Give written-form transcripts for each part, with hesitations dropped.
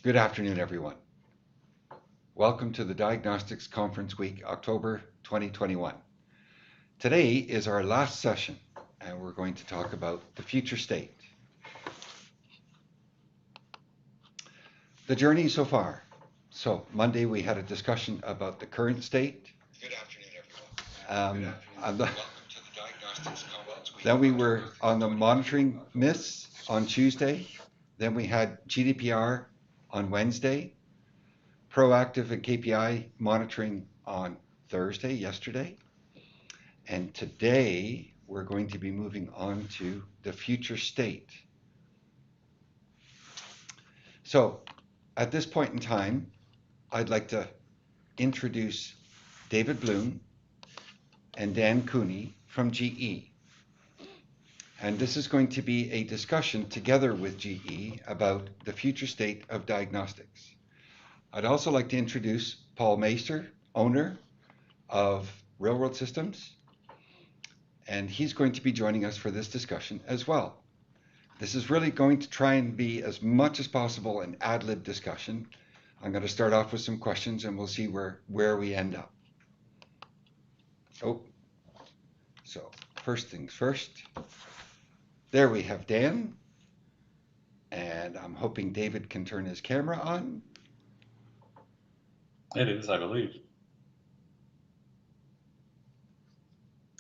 Good afternoon, everyone. Welcome to the Diagnostics Conference Week, October 2021. Today is our last session, and we're going to talk about the future state. The journey so far. So, Monday we had a discussion about the current state. Good afternoon, everyone. Welcome to the Diagnostics Conference Week. Then we were on the monitoring myths on Tuesday. Then we had GDPR on Wednesday. Proactive and KPI monitoring on Thursday, yesterday. And today we're going to be moving on to the future state. So at this point in time, I'd like to introduce David Bloom and Dan Cooney from GE. And this is going to be a discussion together with GE about the future state of diagnostics. I'd also like to introduce Paul Meister, owner of Railroad Systems, and he's going to be joining us for this discussion as well. This is really going to try and be as much as possible an ad-lib discussion. I'm going to start off with some questions and we'll see where we end up. So first things first. There we have Dan, and I'm hoping David can turn his camera on. It is, I believe.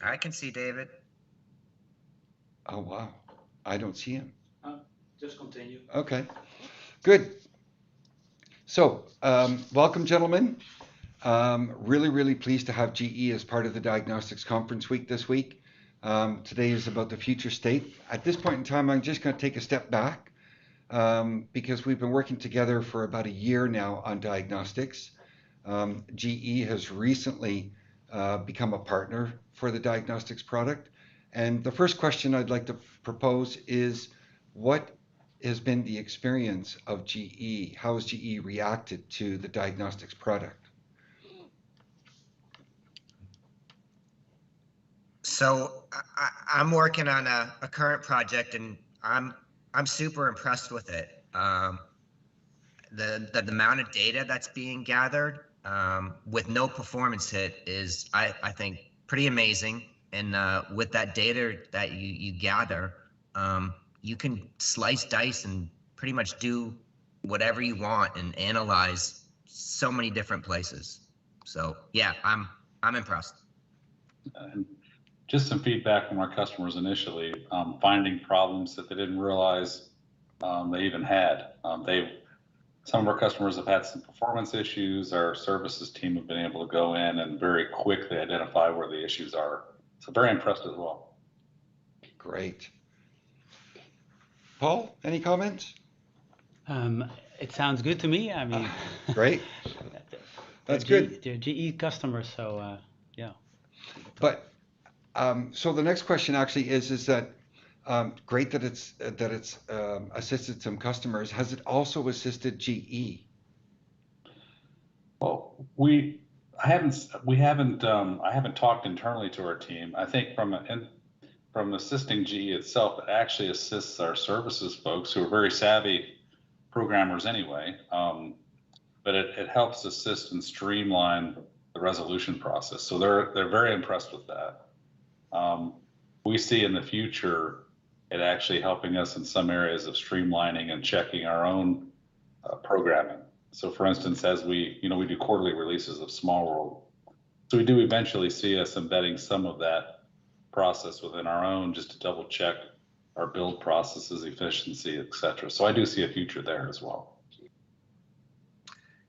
I can see David. Oh, wow. I don't see him. Just continue. Okay, good. So, welcome, gentlemen. Really pleased to have GE as part of the Diagnostics Conference Week this week. Today is about the future state. At this point in time, I'm just going to take a step back because we've been working together for about a year now on diagnostics. GE has recently become a partner for the diagnostics product. And the first question I'd like to propose is, what has been the experience of GE? How has GE reacted to the diagnostics product? So I'm working on a current project, and I'm super impressed with it. The amount of data that's being gathered with no performance hit is, I think, pretty amazing. And with that data that you gather, you can slice, dice, and pretty much do whatever you want and analyze so many different places. So yeah, I'm impressed. Just some feedback from our customers initially, finding problems that they didn't realize they even had. Some of our customers have had some performance issues. Our services team have been able to go in and very quickly identify where the issues are. So very impressed as well. Great. Paul, any comments? It sounds good to me. I mean, great. That's good. They're GE customers, so yeah. But so the next question actually is that great that it's assisted some customers. Has it also assisted GE? Well, I haven't talked internally to our team. I think from assisting GE itself, it actually assists our services folks who are very savvy programmers anyway. But it helps assist and streamline the resolution process. So they're very impressed with that. We see in the future it actually helping us in some areas of streamlining and checking our own programming. So for instance, as we do quarterly releases of Small World, so we do eventually see us embedding some of that process within our own, just to double check our build processes, efficiency, et cetera. So I do see a future there as well.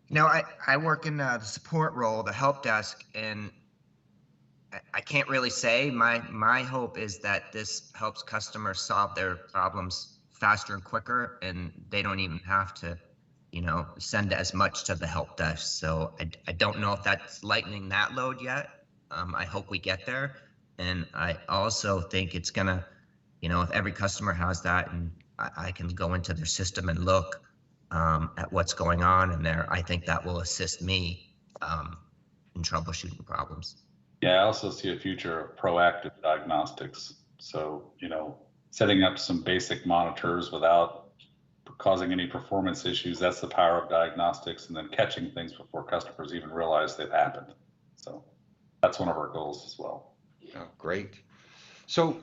You know, I work in the support role, the help desk, and I can't really say. My hope is that this helps customers solve their problems faster and quicker, and they don't even have to, send as much to the help desk. So I don't know if that's lightening that load yet. I hope we get there. And I also think it's gonna, if every customer has that, and I can go into their system and look at what's going on in there, I think that will assist me in troubleshooting problems. Yeah, I also see a future of proactive diagnostics. So, setting up some basic monitors without causing any performance issues. That's the power of diagnostics, and then catching things before customers even realize they've happened. So that's one of our goals as well. Oh, great. So,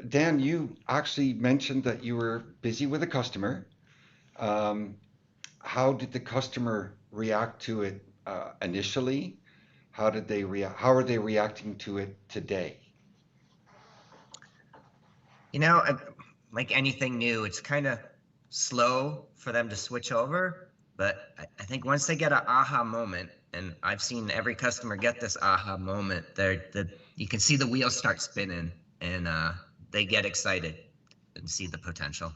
Dan, you actually mentioned that you were busy with a customer. How did the customer react to it initially? How did they react? How are they reacting to it today? You know, like anything new, it's kind of slow for them to switch over. But I think once they get an aha moment, and I've seen every customer get this aha moment, you can see the wheels start spinning, and they get excited and see the potential.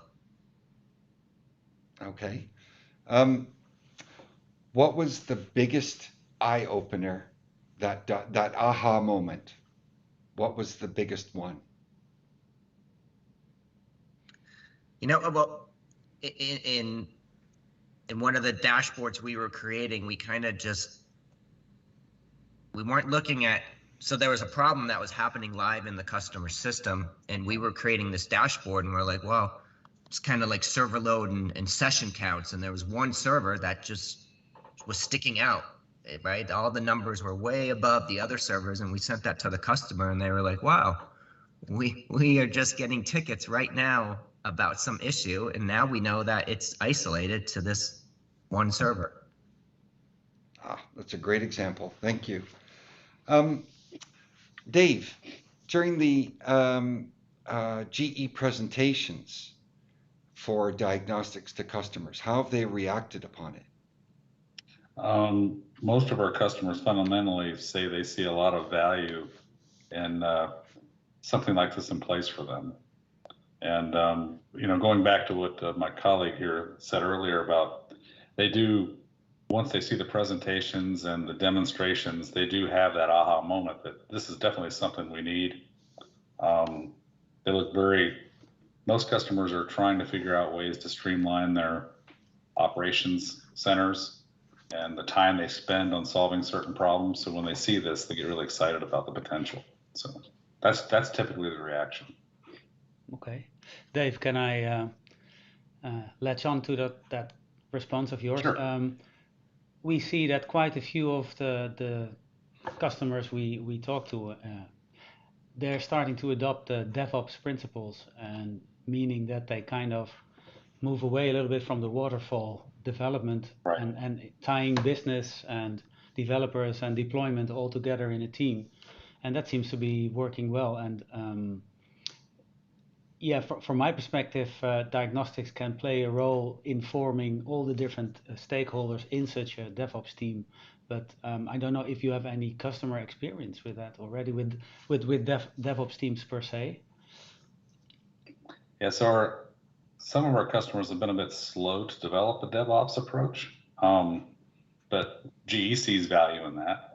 Okay. What was the biggest eye opener, that aha moment? What was the biggest one? You know, well, in one of the dashboards we were creating, we kind of we weren't looking at, so there was a problem that was happening live in the customer system, and we were creating this dashboard, and we're like, well, it's kind of like server load and session counts, and there was one server that just was sticking out, right? All the numbers were way above the other servers, and we sent that to the customer, and they were like, wow, we are just getting tickets right now about some issue, and now we know that it's isolated to this one server. That's a great example. Thank you. Dave, during the GE presentations for diagnostics to customers, how have they reacted upon it? Most of our customers fundamentally say they see a lot of value in something like this in place for them. And, you know, going back to what my colleague here said earlier about, once they see the presentations and the demonstrations, they do have that aha moment that this is definitely something we need. They look most customers are trying to figure out ways to streamline their operations centers and the time they spend on solving certain problems. So when they see this, they get really excited about the potential. So that's typically the reaction. Okay. Dave, can I latch on to that response of yours? Sure. We see that quite a few of the customers we talk to, they're starting to adopt the DevOps principles, and meaning that they kind of move away a little bit from the waterfall development, Right. and tying business and developers and deployment all together in a team. And that seems to be working well. And yeah, from my perspective, diagnostics can play a role in forming all the different stakeholders in such a DevOps team. But I don't know if you have any customer experience with that already, with DevOps teams per se. Yeah, so some of our customers have been a bit slow to develop a DevOps approach, but GE sees value in that,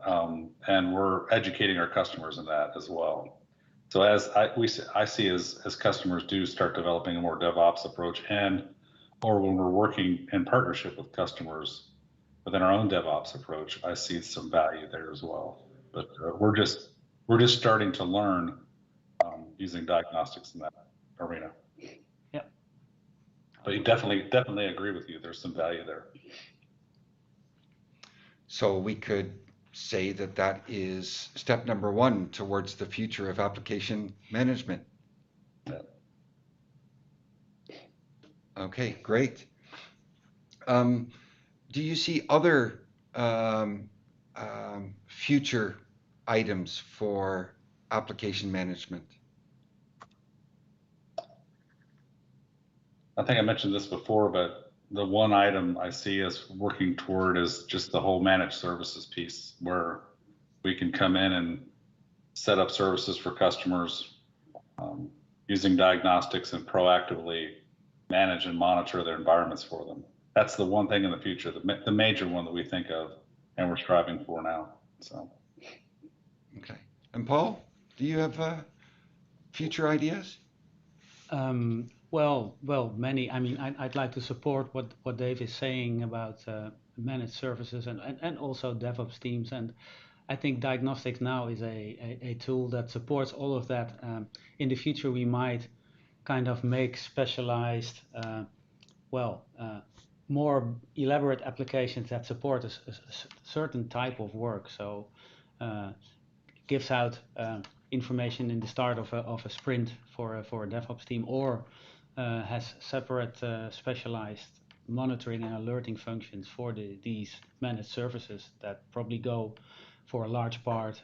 and we're educating our customers in that as well. So as I see as customers do start developing a more DevOps approach, or when we're working in partnership with customers within our own DevOps approach, I see some value there as well. But we're just starting to learn using diagnostics in that arena. Yeah. But you definitely agree with you. There's some value there. So we could say that is step number one towards the future of application management. Yeah. Okay, great. Do you see other future items for application management? I think I mentioned this before, but the one item I see us working toward is just the whole managed services piece, where we can come in and set up services for customers using diagnostics and proactively manage and monitor their environments for them. That's the one thing in the future, the major one that we think of and we're striving for now. So. Okay. And Paul, do you have future ideas? Well, many. I mean, I'd like to support what Dave is saying about managed services and also DevOps teams. And I think diagnostics now is a tool that supports all of that. In the future, we might kind of make specialized more elaborate applications that support a certain type of work. So gives out information in the start of a sprint for a DevOps team, or has separate specialized monitoring and alerting functions for these managed services that probably go for a large part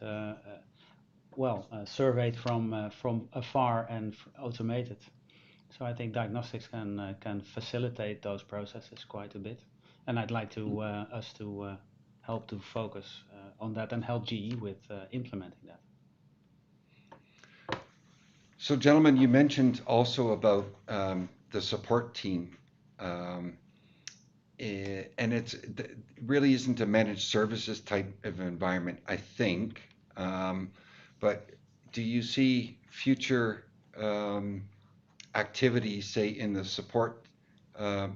surveyed from afar and automated. So I think diagnostics can facilitate those processes quite a bit, and I'd like to us to help to focus on that and help GE with implementing that. So, gentlemen, you mentioned also about the support team, and it really isn't a managed services type of environment, I think. But do you see future activities, say, in the support,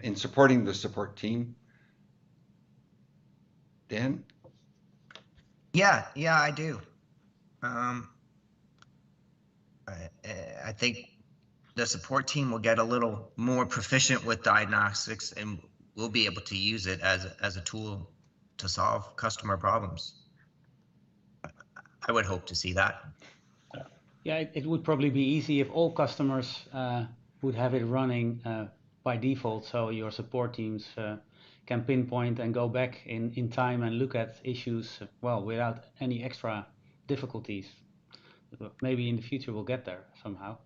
in supporting the support team? Dan? Yeah, I do. I think the support team will get a little more proficient with diagnostics, and we'll be able to use it as a tool to solve customer problems. I would hope to see that. Yeah, it would probably be easy if all customers would have it running by default, so your support teams can pinpoint and go back in time and look at issues without any extra difficulties. Maybe in the future we'll get there somehow.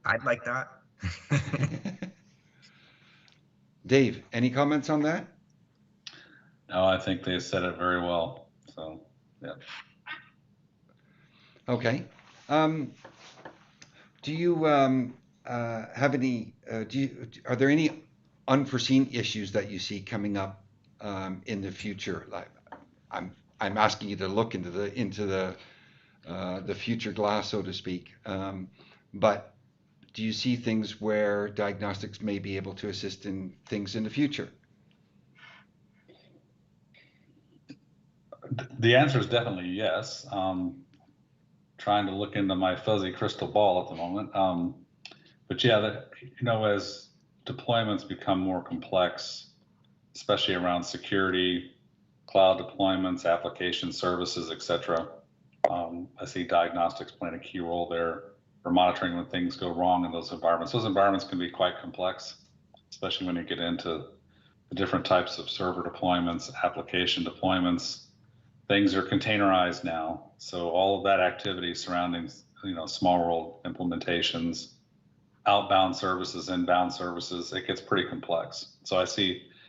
I'd like that. Dave, any comments on that? No, I think they said it very well. So, yeah. Okay. Do you have any? Are there any unforeseen issues that you see coming up in the future? Like, I'm asking you to look into the future glass, so to speak. But do you see things where diagnostics may be able to assist in things in the future? The answer is definitely yes. Trying to look into my fuzzy crystal ball at the moment. But yeah, as deployments become more complex, especially around security, cloud deployments, application services, etc., I see diagnostics playing a key role there for monitoring when things go wrong in those environments. Those environments can be quite complex, especially when you get into the different types of server deployments, application deployments. Things are containerized now, so all of that activity surrounding, small world implementations, outbound services, inbound services, it gets pretty complex. So I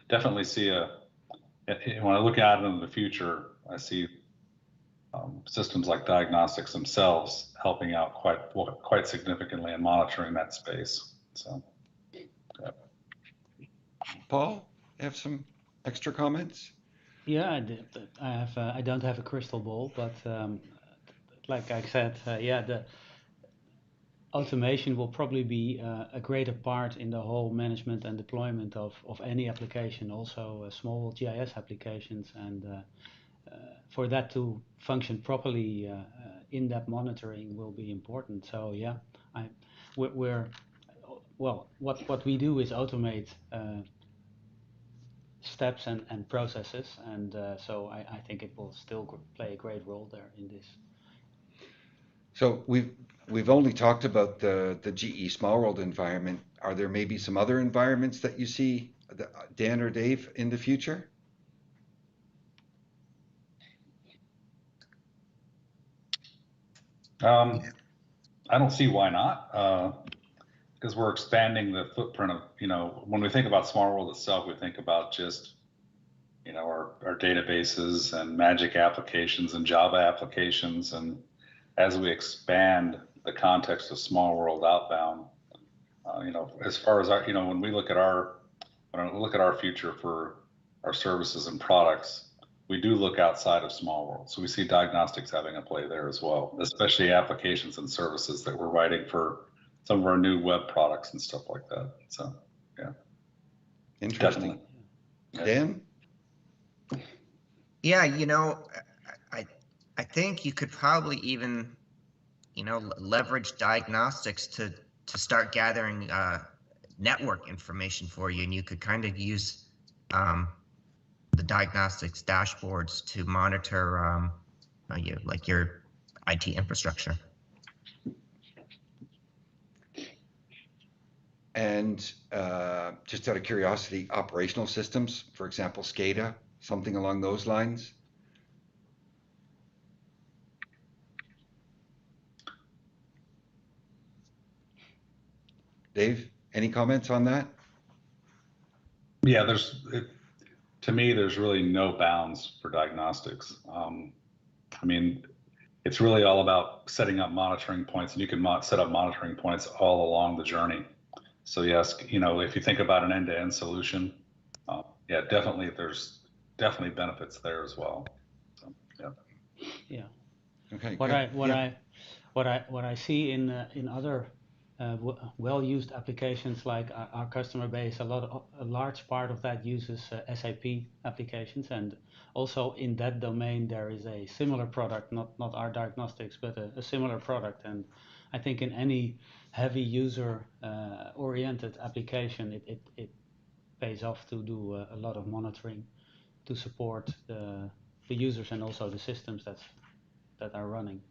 definitely see when I look out into the future, I see systems like diagnostics themselves helping out quite significantly in monitoring that space. So, yeah. Paul, have some extra comments? Yeah, I don't have a crystal ball, but like I said, the automation will probably be a greater part in the whole management and deployment of any application, also small GIS applications, and for that to function properly, in-depth monitoring will be important. So yeah, what we do is automate steps and processes, and so I think it will still play a great role there in this. So we've only talked about the GE Small World environment. Are there maybe some other environments that you see, Dan or Dave, in the future? I don't see why not, because we're expanding the footprint of, when we think about Small World itself, we think about just, our databases and magic applications and Java applications. And as we expand the context of Small World outbound, as far as when we look at our future for our services and products, we do look outside of Small World. So we see diagnostics having a play there as well, especially applications and services that we're writing for some of our new web products and stuff like that. So, yeah. Interesting. Dan? Yeah, I think you could probably even, leverage diagnostics to start gathering network information for you, and you could kind of use the diagnostics dashboards to monitor your IT infrastructure. And just out of curiosity, operational systems, for example, SCADA, something along those lines? Dave, any comments on that? Yeah, to me, there's really no bounds for diagnostics. I mean, it's really all about setting up monitoring points, and you can set up monitoring points all along the journey. So yes, if you think about an end-to-end solution, yeah, definitely there's definitely benefits there as well. So, yeah. Yeah. Okay. What I see in other well-used applications like our customer base, a large part of that uses SAP applications, and also in that domain there is a similar product, not our diagnostics, but a similar product. And I think in any heavy user oriented application, it pays off to do a lot of monitoring to support the users and also the systems that are running.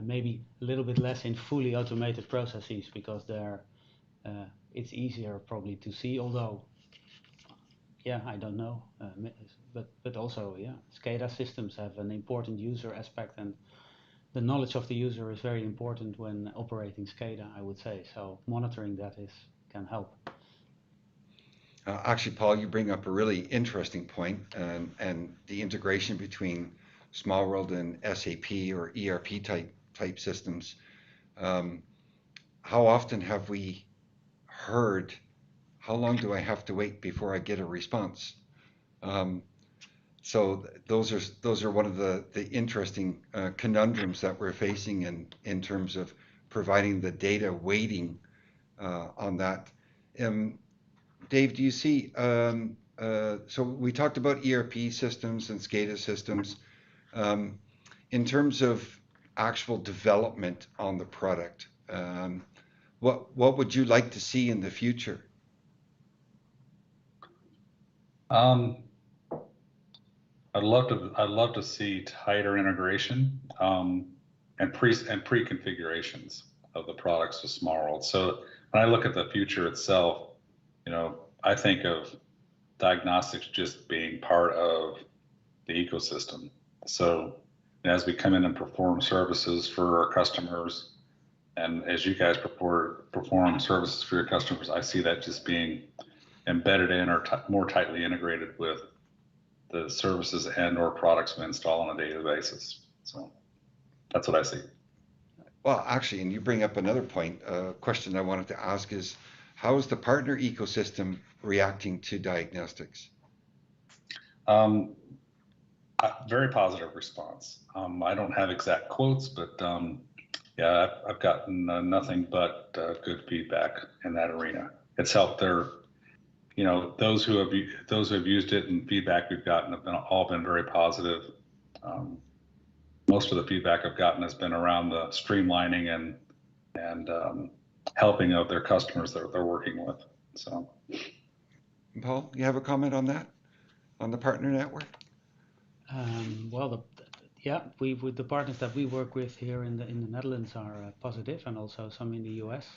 Maybe a little bit less in fully automated processes, because it's easier probably to see, although yeah, I don't know, but also, yeah, SCADA systems have an important user aspect, and the knowledge of the user is very important when operating SCADA, I would say. So monitoring that can help. Actually, Paul, you bring up a really interesting point, and the integration between Small World and SAP or ERP type systems. How often have we heard, how long do I have to wait before I get a response? So those are one of the interesting conundrums that we're facing in terms of providing the data weighting on that. Dave, do you see, so we talked about ERP systems and SCADA systems. In terms of actual development on the product, what would you like to see in the future? I'd love to see tighter integration and pre-configurations of the products with Small World. So when I look at the future itself, I think of diagnostics just being part of the ecosystem. So as we come in and perform services for our customers, and as you guys perform services for your customers, I see that just being embedded in or more tightly integrated with the services and/or products we install on a daily basis. So that's what I see. Well, actually, and you bring up another point. A question I wanted to ask is, how is the partner ecosystem reacting to diagnostics? Very positive response. I don't have exact quotes, but yeah, I've gotten nothing but good feedback in that arena. It's helped those who have used it, and feedback we've gotten have all been very positive. Most of the feedback I've gotten has been around the streamlining and helping of their customers that they're working with. So, Paul, you have a comment on that, on the partner network? Well, the partners that we work with here in the Netherlands are positive, and also some in the US.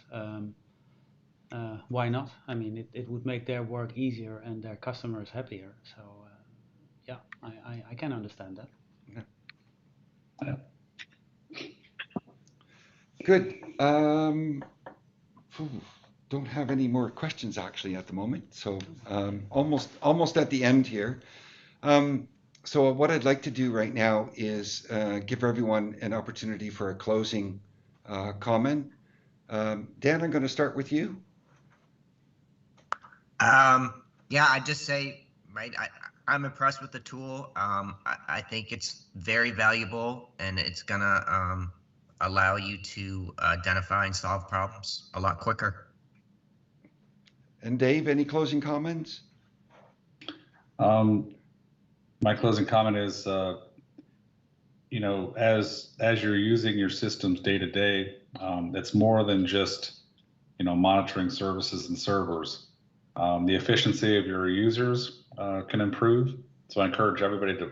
Why not? I mean, it would make their work easier and their customers happier. So yeah, I can understand that. yeah. Good. Don't have any more questions actually at the moment. So almost at the end here. So what I'd like to do right now is give everyone an opportunity for a closing comment. Dan, I'm going to start with you. Yeah, I just say, right, I'm impressed with the tool. I think it's very valuable, and it's gonna allow you to identify and solve problems a lot quicker. And Dave, any closing comments? My closing comment is, as you're using your systems day to day, it's more than just monitoring services and servers. The efficiency of your users can improve. So I encourage everybody to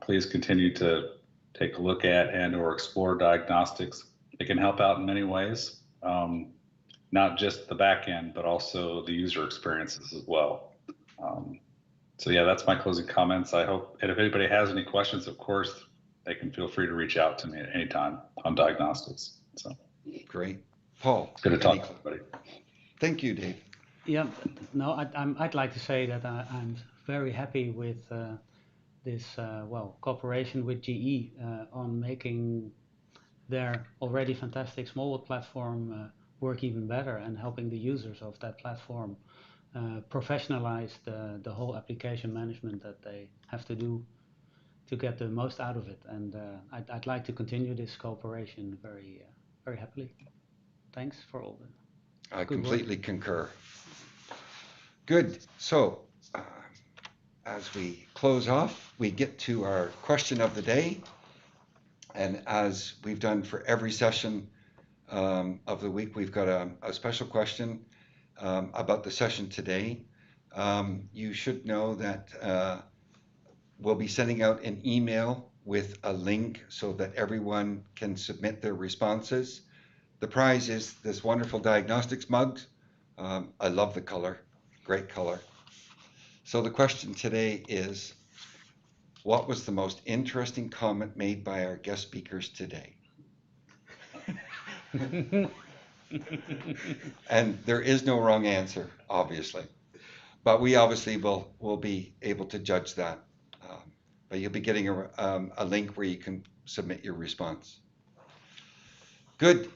please continue to take a look at and/or explore diagnostics. It can help out in many ways, not just the back end, but also the user experiences as well. So yeah, that's my closing comments. I hope, and if anybody has any questions, of course, they can feel free to reach out to me at any time on diagnostics. So Great. Paul. good to talk to everybody. Thank you, Dave. Yeah, no, I'd like to say that I'm very happy with this cooperation with GE on making their already fantastic small platform work even better, and helping the users of that platform professionalize the whole application management that they have to do to get the most out of it. And I'd like to continue this cooperation very happily. Thanks for all the I good completely work. concur. Good. So, as we close off, we get to our question of the day. And as we've done for every session of the week, we've got a special question about the session today. You should know that we'll be sending out an email with a link so that everyone can submit their responses. The prize is this wonderful diagnostics mug. I love the color, great color. So the question today is, what was the most interesting comment made by our guest speakers today? And there is no wrong answer, obviously, but we obviously will be able to judge that. But you'll be getting a link where you can submit your response. Good.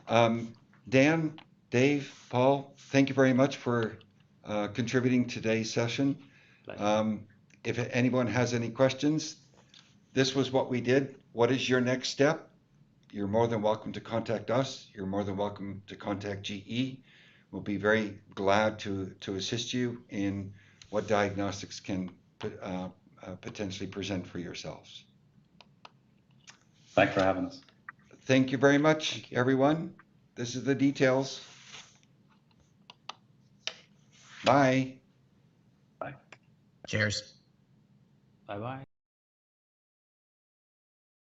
Dan, Dave, Paul, thank you very much for contributing to today's session. If anyone has any questions, this was what we did. What is your next step? You're more than welcome to contact us. You're more than welcome to contact GE. We'll be very glad to assist you in what diagnostics can potentially present for yourselves. Thanks for having us. Thank you very much, everyone. This is the details. Bye. Bye. Cheers. Bye-bye.